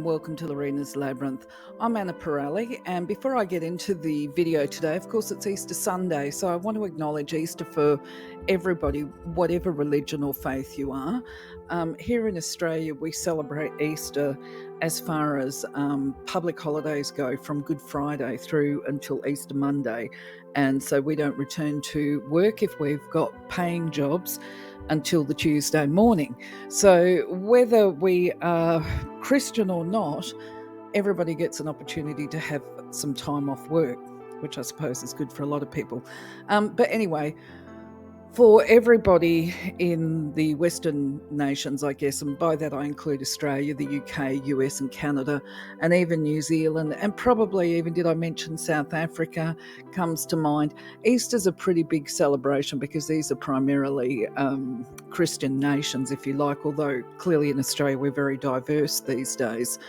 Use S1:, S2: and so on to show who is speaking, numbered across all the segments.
S1: welcome to Lorena's Labyrinth. I'm Anah Parreli, and before I get into the video today, of course it's Easter Sunday, so I want to acknowledge Easter for everybody, whatever religion or faith you are. Here in Australia, we celebrate Easter as far as public holidays go, from Good Friday through until Easter Monday, and so we don't return to work if we've got paying jobs until the Tuesday morning. So whether we are Christian or not, everybody gets an opportunity to have some time off work, which I suppose is good for a lot of people. But anyway, for everybody in the Western nations, I guess, and by that I include Australia, the UK, US and Canada, and even New Zealand, and probably even, did I mention South Africa, comes to mind. Easter's a pretty big celebration because these are primarily Christian nations, if you like, although clearly in Australia we're very diverse these days.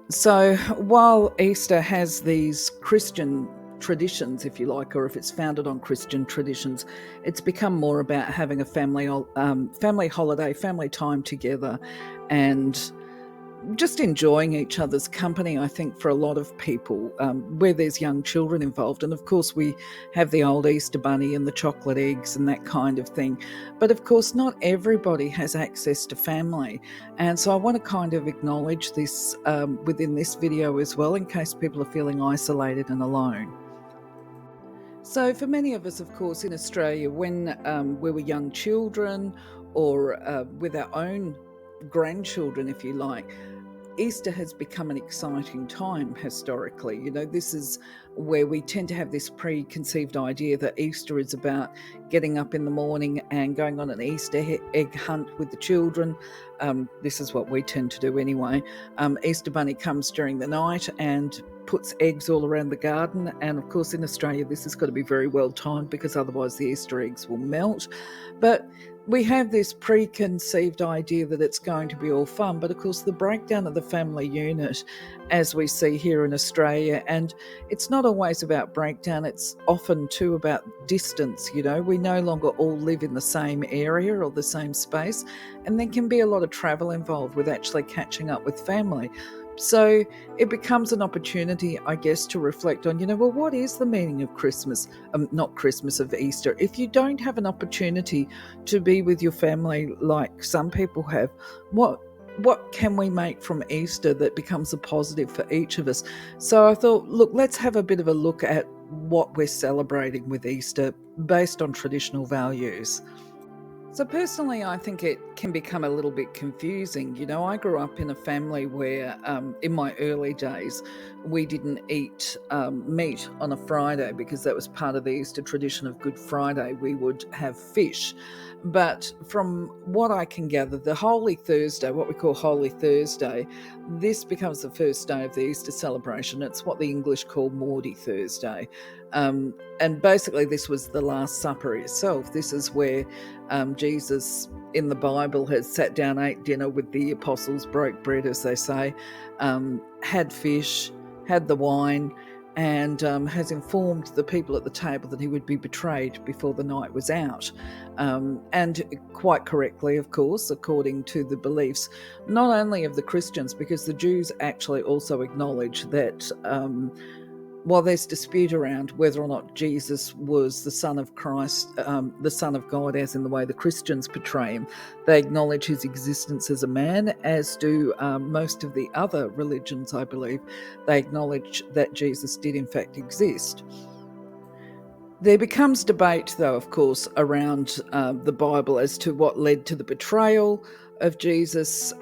S1: So while Easter has these Christian traditions, if you like, or if it's founded on Christian traditions, it's become more about having a family holiday, family time together, and just enjoying each other's company, I think, for a lot of people, where there's young children involved. And of course we have the old Easter bunny and the chocolate eggs and that kind of thing. But of course not everybody has access to family. And so I want to kind of acknowledge this within this video as well, in case people are feeling isolated and alone. So for many of us, of course, in Australia, when we were young children, or with our own grandchildren, if you like, Easter has become an exciting time historically. You know, this is where we tend to have this preconceived idea that Easter is about getting up in the morning and going on an Easter egg hunt with the children. This is what we tend to do anyway. Easter Bunny comes during the night and puts eggs all around the garden, and of course in Australia this has got to be very well timed because otherwise the Easter eggs will melt. But we have this preconceived idea that it's going to be all fun, but of course the breakdown of the family unit, as we see here in Australia, and it's not always about breakdown, it's often too about distance. You know, we no longer all live in the same area or the same space, and there can be a lot of travel involved with actually catching up with family. So it becomes an opportunity, I guess, to reflect on, well, what is the meaning of Christmas? Not Christmas, of Easter. If you don't have an opportunity to be with your family like some people have, what can we make from Easter that becomes a positive for each of us? So I thought, look, let's have a bit of a look at what we're celebrating with Easter based on traditional values. So personally, I think it can become a little bit confusing. I grew up in a family where in my early days, we didn't eat meat on a Friday because that was part of the Easter tradition of Good Friday. We would have fish. But from what I can gather, the Holy Thursday, what we call Holy Thursday, this becomes the first day of the Easter celebration. It's what the English call Maundy Thursday. And basically this was the Last Supper itself. This is where Jesus in the Bible has sat down, ate dinner with the apostles, broke bread, as they say, had fish, had the wine, and has informed the people at the table that he would be betrayed before the night was out. And quite correctly, of course, according to the beliefs, not only of the Christians, because the Jews actually also acknowledge that while there's dispute around whether or not Jesus was the Son of Christ, the Son of God, as in the way the Christians portray him, they acknowledge his existence as a man, as do most of the other religions, I believe. They acknowledge that Jesus did in fact exist. There becomes debate, though, of course, around the Bible as to what led to the betrayal of Jesus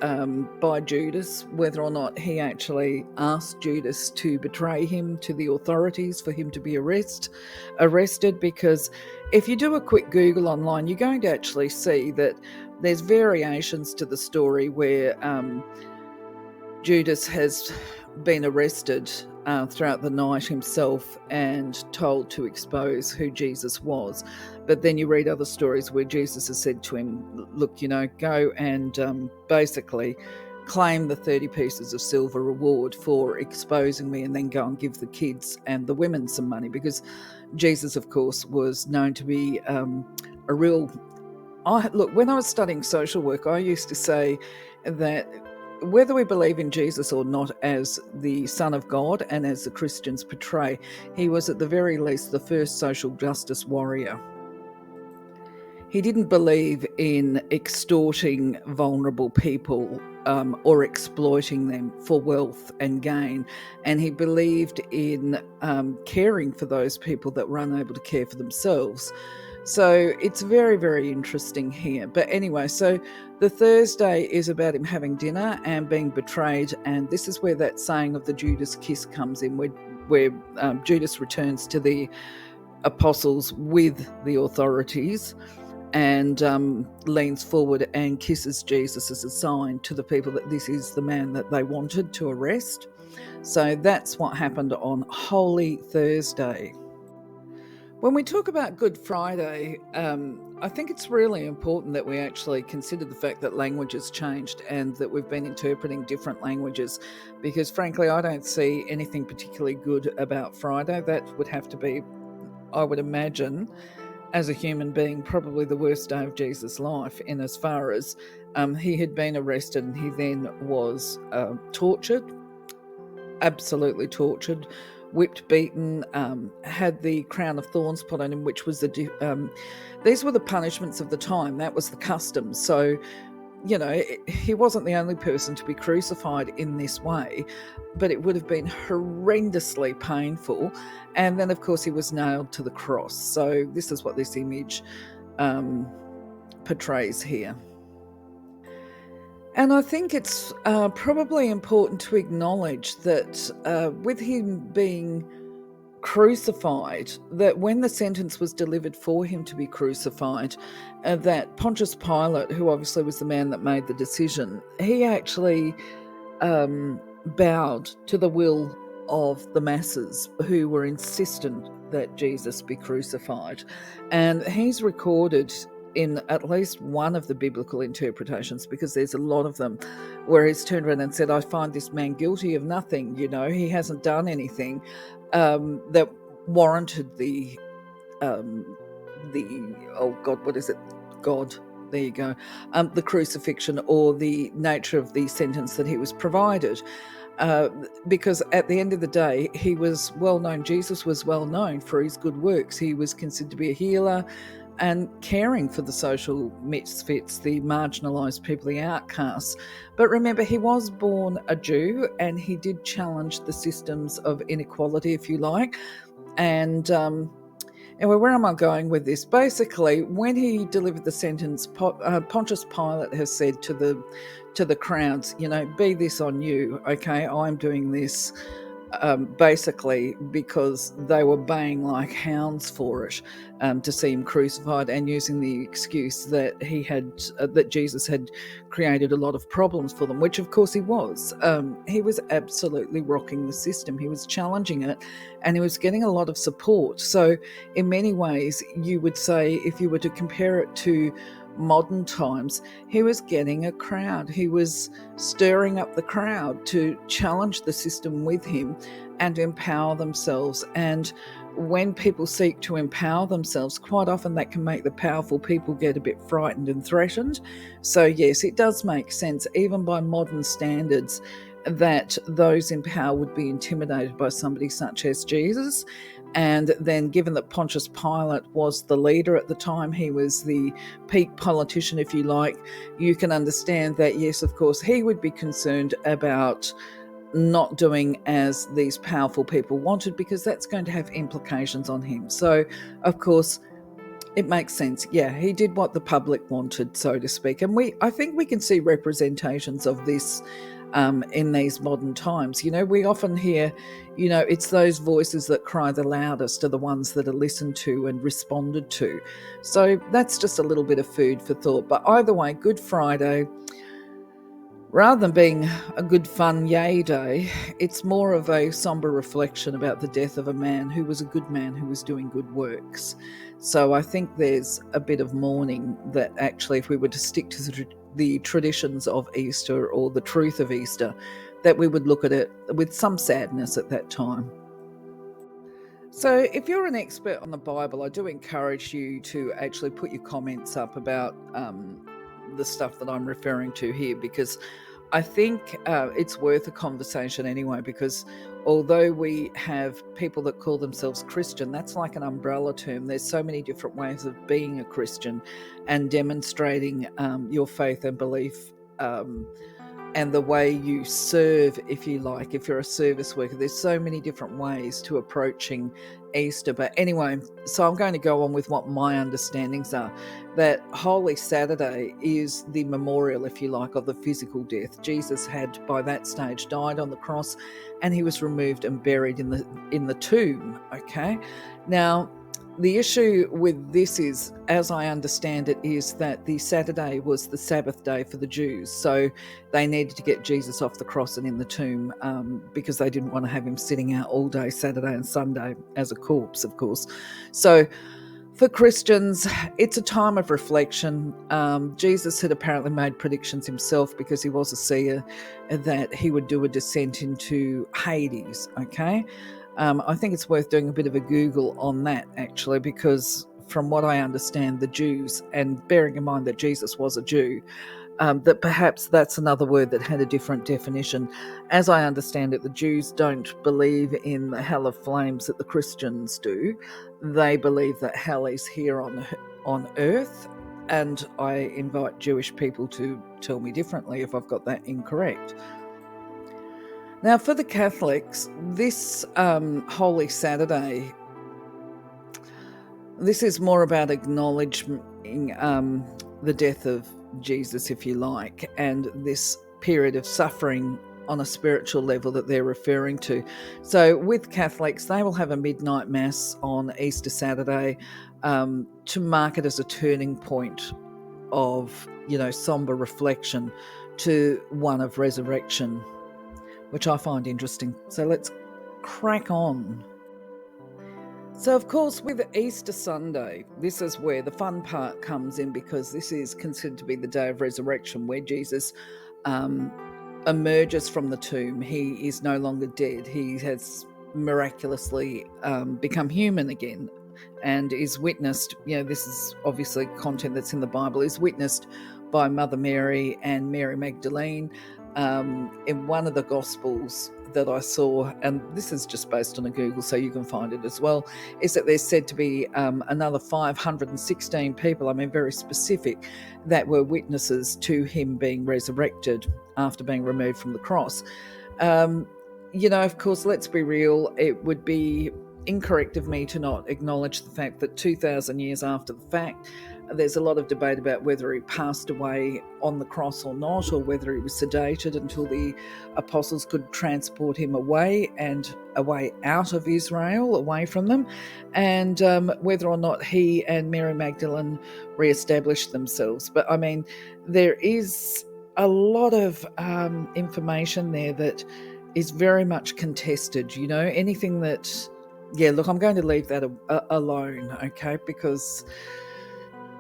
S1: by Judas, whether or not he actually asked Judas to betray him to the authorities for him to be arrested, because if you do a quick Google online, you're going to actually see that there's variations to the story where Judas has been arrested throughout the night himself and told to expose who Jesus was. But then you read other stories where Jesus has said to him, look, go and basically claim the 30 pieces of silver reward for exposing me, and then go and give the kids and the women some money, because Jesus, of course, was known to be a real... Look, when I was studying social work, I used to say that whether we believe in Jesus or not as the Son of God, and as the Christians portray, he was at the very least the first social justice warrior. He didn't believe in extorting vulnerable people or exploiting them for wealth and gain. And he believed in caring for those people that were unable to care for themselves. So it's very, very interesting here. But anyway, so the Thursday is about him having dinner and being betrayed. And this is where that saying of the Judas kiss comes in, where Judas returns to the apostles with the authorities and leans forward and kisses Jesus as a sign to the people that this is the man that they wanted to arrest. So that's what happened on Holy Thursday. When we talk about Good Friday, I think it's really important that we actually consider the fact that language has changed and that we've been interpreting different languages, because frankly, I don't see anything particularly good about Friday. That would have to be, I would imagine, as a human being, probably the worst day of Jesus' life, in as far as he had been arrested and he then was tortured, absolutely tortured, whipped, beaten, had the crown of thorns put on him, which was these were the punishments of the time. That was the custom. So, you know, he wasn't the only person to be crucified in this way, but it would have been horrendously painful. And then, of course, he was nailed to the cross. So this is what this image portrays here. And I think it's probably important to acknowledge that with him being crucified, that when the sentence was delivered for him to be crucified, that Pontius Pilate, who obviously was the man that made the decision, he actually bowed to the will of the masses who were insistent that Jesus be crucified. And he's recorded in at least one of the biblical interpretations, because there's a lot of them, where he's turned around and said, I find this man guilty of nothing. You know, he hasn't done anything that warranted the oh God, what is it? God, there you go. The crucifixion, or the nature of the sentence that he was provided. Because at the end of the day, he was well known. Jesus was well known for his good works. He was considered to be a healer and caring for the social misfits, the marginalised people, the outcasts. But remember, he was born a Jew, and he did challenge the systems of inequality, if you like. And where am I going with this? Basically, when he delivered the sentence, Pontius Pilate has said to the crowds, you know, be this on you, okay? I'm doing this basically because they were baying like hounds for it, to see him crucified, and using the excuse that that Jesus had created a lot of problems for them, which of course he was. He was absolutely rocking the system. He was challenging it, and he was getting a lot of support. So in many ways, you would say, if you were to compare it to modern times, he was getting a crowd. He was stirring up the crowd to challenge the system with him and empower themselves. And when people seek to empower themselves, quite often that can make the powerful people get a bit frightened and threatened. So yes, it does make sense, even by modern standards, that those in power would be intimidated by somebody such as Jesus. And then, given that Pontius Pilate was the leader at the time, he was the peak politician, if you like, you can understand that, yes, of course, he would be concerned about not doing as these powerful people wanted, because that's going to have implications on him. So, of course, it makes sense. Yeah, he did what the public wanted, so to speak. And I think we can see representations of this in these modern times. You know, we often hear, you know, it's those voices that cry the loudest are the ones that are listened to and responded to. So that's just a little bit of food for thought. But either way, Good Friday, rather than being a good fun yay day, it's more of a somber reflection about the death of a man who was a good man, who was doing good works. So I think there's a bit of mourning that actually, if we were to stick to the traditions of Easter, or the truth of Easter, that we would look at it with some sadness at that time. So if you're an expert on the Bible, I do encourage you to actually put your comments up about the stuff that I'm referring to here, because I think it's worth a conversation anyway, because although we have people that call themselves Christian, that's like an umbrella term. There's so many different ways of being a Christian and demonstrating your faith and belief, and the way you serve, if you like, if you're a service worker. There's so many different ways to approaching Easter. But anyway, so I'm going to go on with what my understandings are. That Holy Saturday is the memorial, if you like, of the physical death. Jesus had by that stage died on the cross, and he was removed and buried in the tomb. Okay, now the issue with this is, as I understand it, is that the Saturday was the Sabbath day for the Jews. So they needed to get Jesus off the cross and in the tomb, because they didn't want to have him sitting out all day Saturday and Sunday as a corpse, of course. So for Christians, it's a time of reflection. Jesus had apparently made predictions himself, because he was a seer, that he would do a descent into Hades, okay? I think it's worth doing a bit of a Google on that, actually, because from what I understand, the Jews, and bearing in mind that Jesus was a Jew, that perhaps that's another word that had a different definition. As I understand it, the Jews don't believe in the hell of flames that the Christians do. They believe that hell is here on earth, and I invite Jewish people to tell me differently if I've got that incorrect. Now, for the Catholics, this Holy Saturday, this is more about acknowledging the death of Jesus, if you like, and this period of suffering on a spiritual level that they're referring to. So with Catholics, they will have a midnight mass on Easter Saturday to mark it as a turning point of, somber reflection to one of resurrection, which I find interesting. So let's crack on. So, of course, with Easter Sunday, this is where the fun part comes in, because this is considered to be the day of resurrection, where Jesus emerges from the tomb. He is no longer dead. He has miraculously become human again, and is witnessed, this is obviously content that's in the Bible, is witnessed by Mother Mary and Mary Magdalene. In one of the Gospels that I saw, and this is just based on a Google, so you can find it as well, is that there's said to be another 516 people, very specific, that were witnesses to him being resurrected after being removed from the cross. Of course, let's be real, it would be incorrect of me to not acknowledge the fact that 2,000 years after the fact, there's a lot of debate about whether he passed away on the cross or not, or whether he was sedated until the apostles could transport him away out of Israel, away from them, and whether or not he and Mary Magdalene re-established themselves. But there is a lot of information there that is very much contested. Anything that, I'm going to leave that alone, okay, because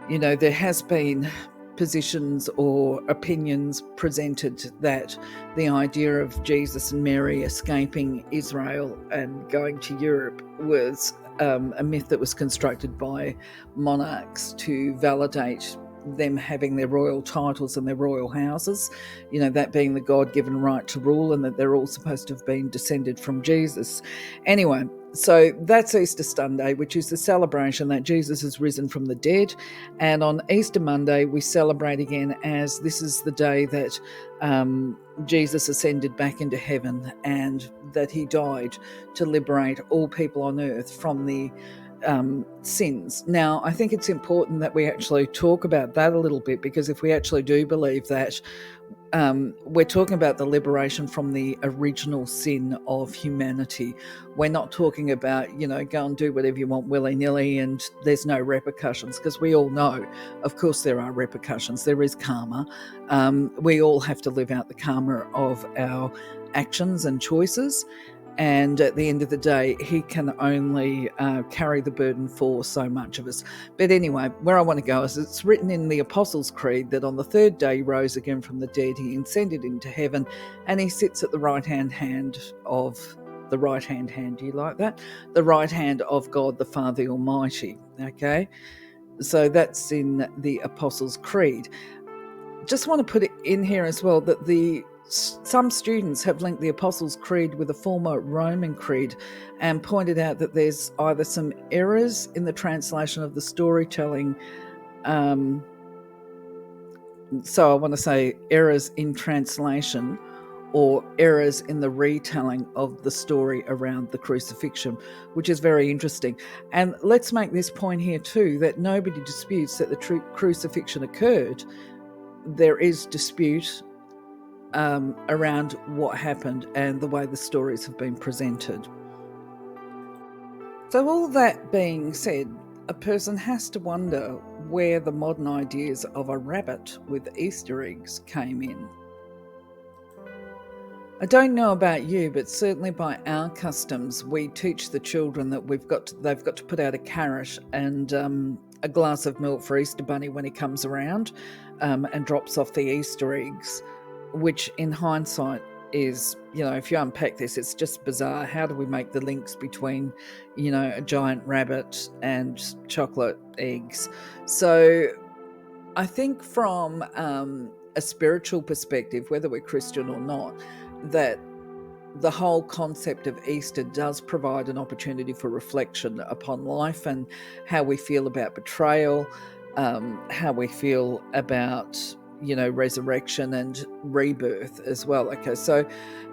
S1: there has been positions or opinions presented that the idea of Jesus and Mary escaping Israel and going to Europe was a myth that was constructed by monarchs to validate them having their royal titles and their royal houses, that being the God-given right to rule, and that they're all supposed to have been descended from Jesus. Anyway, so that's Easter Sunday, which is the celebration that Jesus has risen from the dead. And on Easter Monday, we celebrate again, as this is the day that Jesus ascended back into heaven, and that he died to liberate all people on earth from the sins. Now, I think it's important that we actually talk about that a little bit, because if we actually do believe that, we're talking about the liberation from the original sin of humanity. We're not talking about, go and do whatever you want willy-nilly and there's no repercussions, because we all know, of course, there are repercussions. There is karma. We all have to live out the karma of our actions and choices. And at the end of the day, he can only carry the burden for so much of us. But anyway, where I want to go is, it's written in the Apostles' Creed that on the third day he rose again from the dead, he ascended into heaven, and he sits at the right-hand hand of the right-hand hand. Do you like that? The right hand of God, the Father Almighty. Okay? So that's in the Apostles' Creed. Just want to put it in here as well that the Some students have linked the Apostles' Creed with a former Roman creed and pointed out that there's either some errors in the translation of the storytelling. So I want to say errors in translation or errors in the retelling of the story around the crucifixion, which is very interesting. And let's make this point here too, that nobody disputes that the crucifixion occurred. There is dispute around what happened and the way the stories have been presented. So all that being said, a person has to wonder where the modern ideas of a rabbit with Easter eggs came in. I don't know about you, but certainly by our customs, we teach the children that they've got to put out a carrot and a glass of milk for Easter Bunny when he comes around, and drops off the Easter eggs, which in hindsight is, if you unpack this, it's just bizarre. How do we make the links between, a giant rabbit and chocolate eggs? So I think from a spiritual perspective, whether we're Christian or not, that the whole concept of Easter does provide an opportunity for reflection upon life and how we feel about betrayal, how we feel about, resurrection and rebirth as well. Okay, so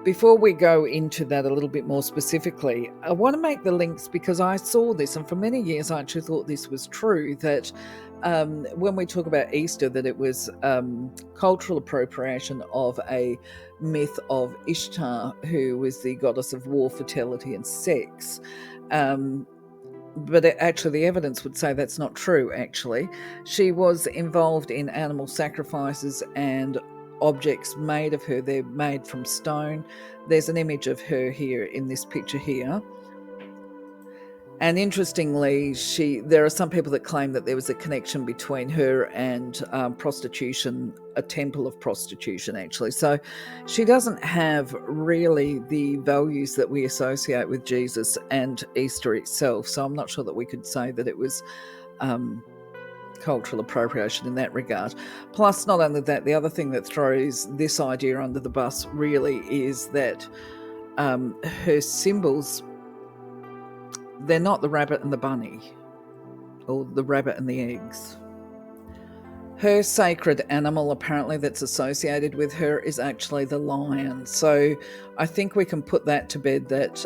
S1: before we go into that a little bit more specifically, I want to make the links because I saw this, and for many years I actually thought this was true, that when we talk about Easter, that it was cultural appropriation of a myth of Ishtar, who was the goddess of war, fertility, and sex. But actually, the evidence would say that's not true, actually. She was involved in animal sacrifices and objects made of her. They're made from stone. There's an image of her here in this picture here. And interestingly, there are some people that claim that there was a connection between her and prostitution, a temple of prostitution, actually. So she doesn't have really the values that we associate with Jesus and Easter itself. So I'm not sure that we could say that it was cultural appropriation in that regard. Plus, not only that, the other thing that throws this idea under the bus really is that her symbols, they're not the rabbit and the bunny or the rabbit and the eggs. Her sacred animal, apparently, that's associated with her is actually the lion. So I think we can put that to bed, that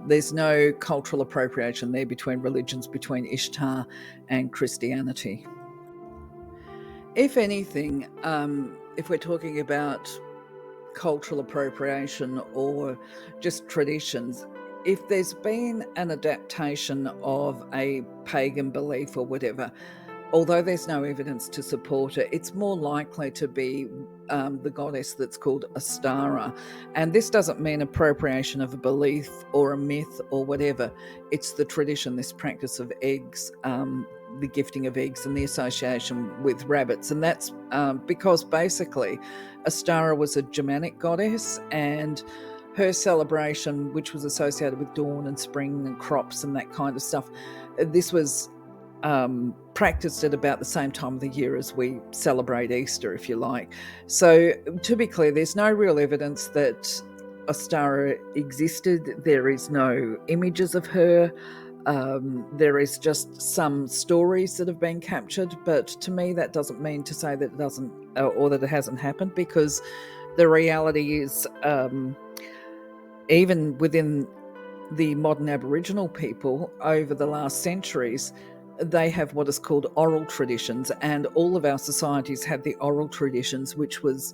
S1: there's no cultural appropriation there between religions, between Ishtar and Christianity. If anything, if we're talking about cultural appropriation or just traditions, if there's been an adaptation of a pagan belief or whatever, although there's no evidence to support it, it's more likely to be the goddess that's called Ostara. And this doesn't mean appropriation of a belief or a myth or whatever. It's the tradition, this practice of eggs, the gifting of eggs and the association with rabbits. And that's because basically Ostara was a Germanic goddess, and her celebration, which was associated with dawn and spring and crops and that kind of stuff, this was practiced at about the same time of the year as we celebrate Easter, if you like. So to be clear, there's no real evidence that Ostara existed. There is no images of her. There is just some stories that have been captured, but to me that doesn't mean to say that it doesn't or that it hasn't happened, because the reality is even within the modern Aboriginal people over the last centuries, they have what is called oral traditions, and all of our societies had the oral traditions, which was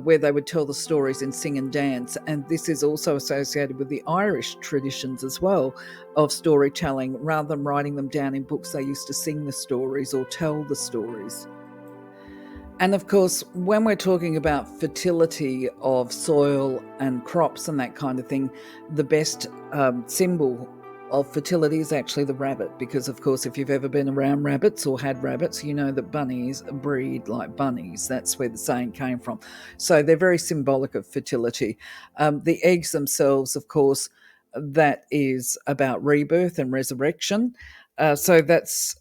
S1: where they would tell the stories and sing and dance. And this is also associated with the Irish traditions as well of storytelling. Rather than writing them down in books, they used to sing the stories or tell the stories. And of course, when we're talking about fertility of soil and crops and that kind of thing, the best symbol of fertility is actually the rabbit, because of course if you've ever been around rabbits or had rabbits, you know that bunnies breed like bunnies. That's where the saying came from. So they're very symbolic of fertility. The eggs themselves, of course, that is about rebirth and resurrection. So that's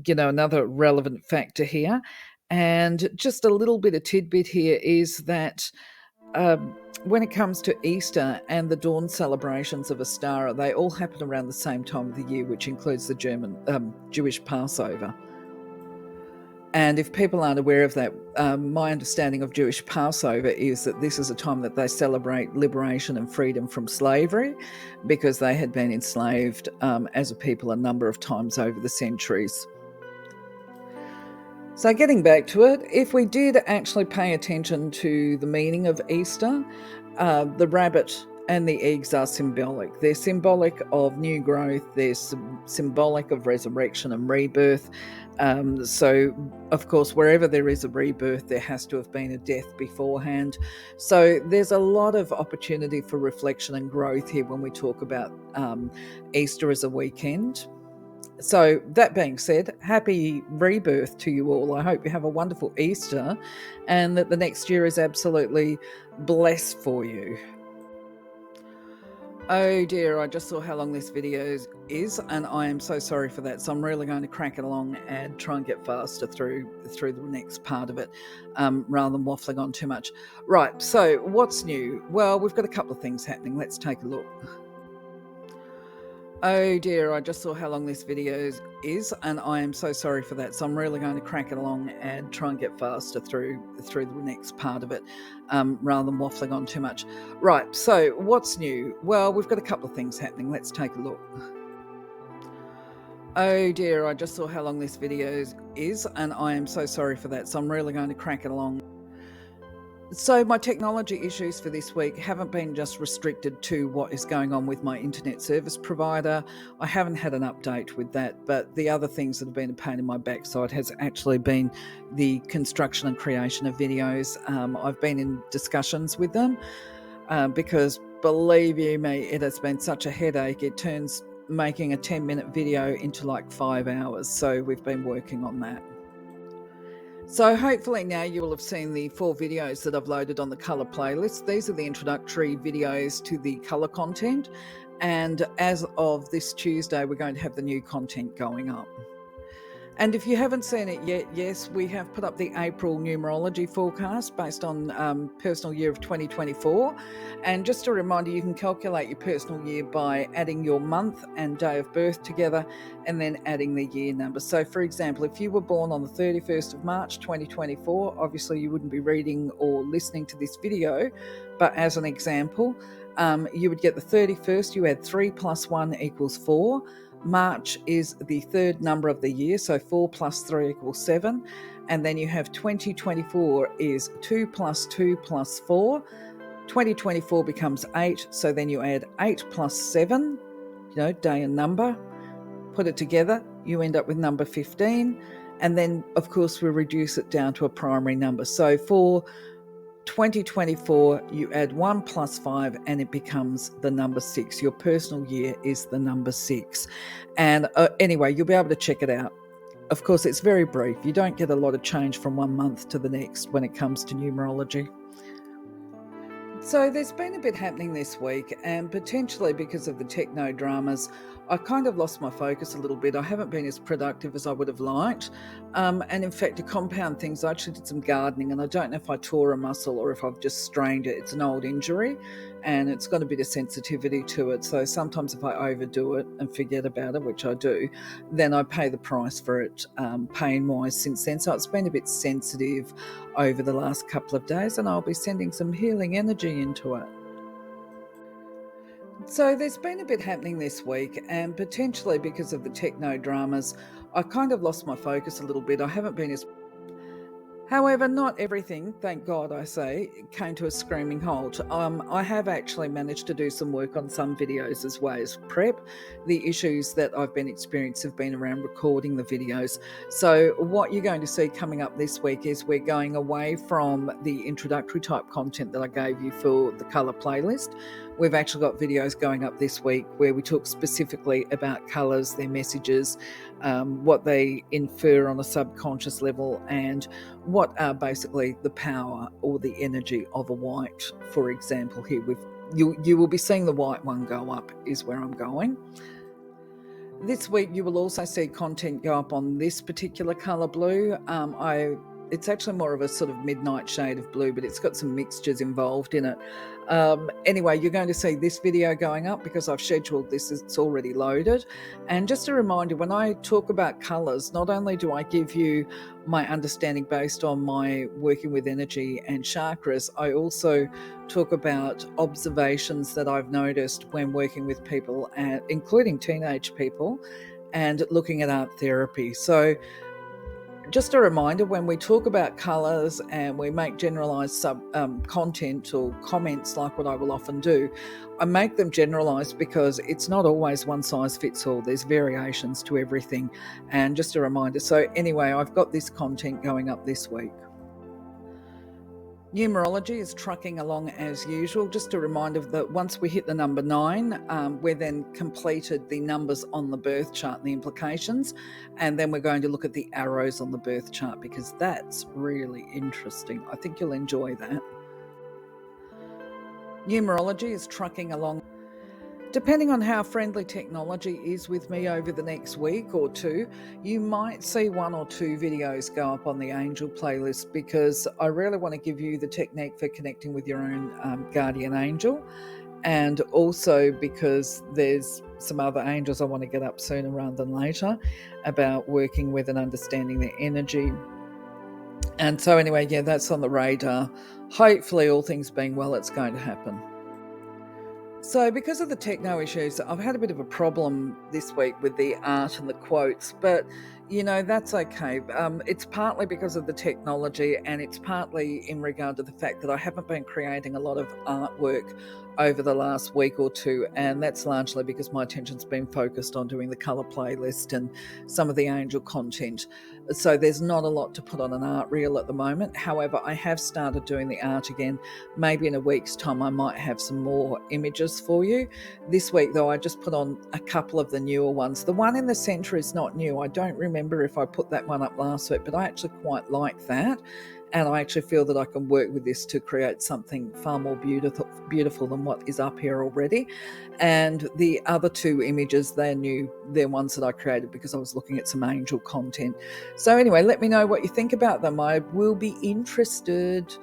S1: another relevant factor here. And just a little bit of tidbit here is that when it comes to Easter and the dawn celebrations of Ostara, they all happen around the same time of the year, which includes the Jewish Passover. And if people aren't aware of that, my understanding of Jewish Passover is that this is a time that they celebrate liberation and freedom from slavery, because they had been enslaved as a people a number of times over the centuries. So getting back to it, if we did actually pay attention to the meaning of Easter, the rabbit and the eggs are symbolic. They're symbolic of new growth. They're symbolic of resurrection and rebirth. So, of course, wherever there is a rebirth, there has to have been a death beforehand. So there's a lot of opportunity for reflection and growth here when we talk about Easter as a weekend. So that being said, happy rebirth to you all. I hope you have a wonderful Easter and that the next year is absolutely blessed for you. Oh dear, I just saw how long this video is and I am so sorry for that. So I'm really going to crack it along and try and get faster through the next part of it rather than waffling on too much. Right, so what's new? Well, we've got a couple of things happening. Let's take a look. Oh dear, I just saw how long this video is and I am so sorry for that. So I'm really going to crack it along and try and get faster through the next part of it rather than waffling on too much. Right, so what's new? Well, we've got a couple of things happening. Let's take a look. Oh dear, I just saw how long this video is and I am so sorry for that. So I'm really going to crack it along. So my technology issues for this week haven't been just restricted to what is going on with my internet service provider. I haven't had an update with that, but the other things that have been a pain in my backside has actually been the construction and creation of videos. I've been in discussions with them because believe you me, it has been such a headache. It turns making a 10-minute video into like 5 hours. So we've been working on that. So hopefully now you will have seen the 4 videos that I've loaded on the colour playlist. These are the introductory videos to the colour content. And as of this Tuesday, we're going to have the new content going up. And if you haven't seen it yet, yes, we have put up the April numerology forecast based on personal year of 2024. And just a reminder, you can calculate your personal year by adding your month and day of birth together and then adding the year number. So, for example, if you were born on the 31st of March 2024, obviously you wouldn't be reading or listening to this video, but as an example, you would get the 31st, you add 3 plus 1 equals 4. March is the 3rd number of the year, so 4 plus 3 equals 7. And then you have 2024 is 2 plus 2 plus 4. 2024 becomes 8, so then you add 8 plus 7, day and number. Put it together, you end up with number 15. And then, of course, we reduce it down to a primary number. So for 2024, you add 1 plus 5 and it becomes the number 6. Your personal year is the number 6. And anyway, you'll be able to check it out. Of course, it's very brief. You don't get a lot of change from one month to the next when it comes to numerology. So there's been a bit happening this week, and potentially because of the techno dramas, I kind of lost my focus a little bit. I haven't been as productive as I would have liked. And in fact, to compound things, I actually did some gardening, and I don't know if I tore a muscle or if I've just strained it. It's an old injury and it's got a bit of sensitivity to it. So sometimes if I overdo it and forget about it, which I do, then I pay the price for it pain-wise since then. So it's been a bit sensitive over the last couple of days, and I'll be sending some healing energy into it. So there's been a bit happening this week, and potentially because of the techno dramas, I kind of lost my focus a little bit. I haven't been as... However, not everything, thank God I say, came to a screaming halt. I have actually managed to do some work on some videos as well as prep. The issues that I've been experiencing have been around recording the videos. So what you're going to see coming up this week is we're going away from the introductory type content that I gave you for the colour playlist. We've actually got videos going up this week where we talk specifically about colours, their messages, what they infer on a subconscious level, and what are basically the power or the energy of a white. For example, here you will be seeing the white one go up is where I'm going. This week you will also see content go up on this particular colour blue. I it's actually more of a sort of midnight shade of blue, but it's got some mixtures involved in it. Anyway, you're going to see this video going up because I've scheduled this, it's already loaded. And just a reminder, when I talk about colours, not only do I give you my understanding based on my working with energy and chakras, I also talk about observations that I've noticed when working with people, including teenage people, and looking at art therapy. So just a reminder, when we talk about colours and we make generalised content or comments like what I will often do, I make them generalised because it's not always one size fits all. There's variations to everything. And just a reminder. So anyway, I've got this content going up this week. Numerology is trucking along as usual. Just a reminder that once we hit the number 9, we're then completed the numbers on the birth chart and the implications, and then we're going to look at the arrows on the birth chart because that's really interesting. I think you'll enjoy that. Numerology is trucking along. Depending on how friendly technology is with me over the next week or two, you might see 1 or 2 videos go up on the angel playlist because I really want to give you the technique for connecting with your own guardian angel, and also because there's some other angels I want to get up sooner rather than later about working with and understanding their energy. And so anyway, yeah, that's on the radar. Hopefully, all things being well, it's going to happen. So because of the techno issues, I've had a bit of a problem this week with the art and the quotes, but that's okay. It's partly because of the technology, and it's partly in regard to the fact that I haven't been creating a lot of artwork over the last week or two, and that's largely because my attention's been focused on doing the colour playlist and some of the angel content. So there's not a lot to put on an art reel at the moment. However, I have started doing the art again. Maybe in a week's time I might have some more images for you. This week though, I just put on a couple of the newer ones. The one in the centre is not new. I don't remember if I put that one up last week, but I actually quite like that. And I actually feel that I can work with this to create something far more beautiful than what is up here already. And the other 2 images, they're new. They're ones that I created because I was looking at some angel content. So anyway, let me know what you think about them. I will be interested.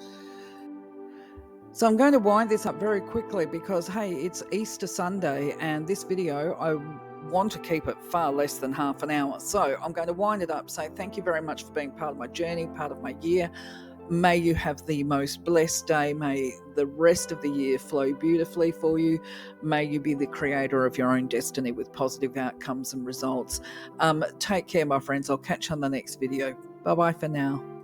S1: So I'm going to wind this up very quickly because, hey, it's Easter Sunday, and this video, I want to keep it far less than half an hour. So I'm going to wind it up, say thank you very much for being part of my journey, part of my year. May you have the most blessed day. May the rest of the year flow beautifully for you. May you be the creator of your own destiny with positive outcomes and results. Take care, my friends. I'll catch you on the next video. Bye-bye for now.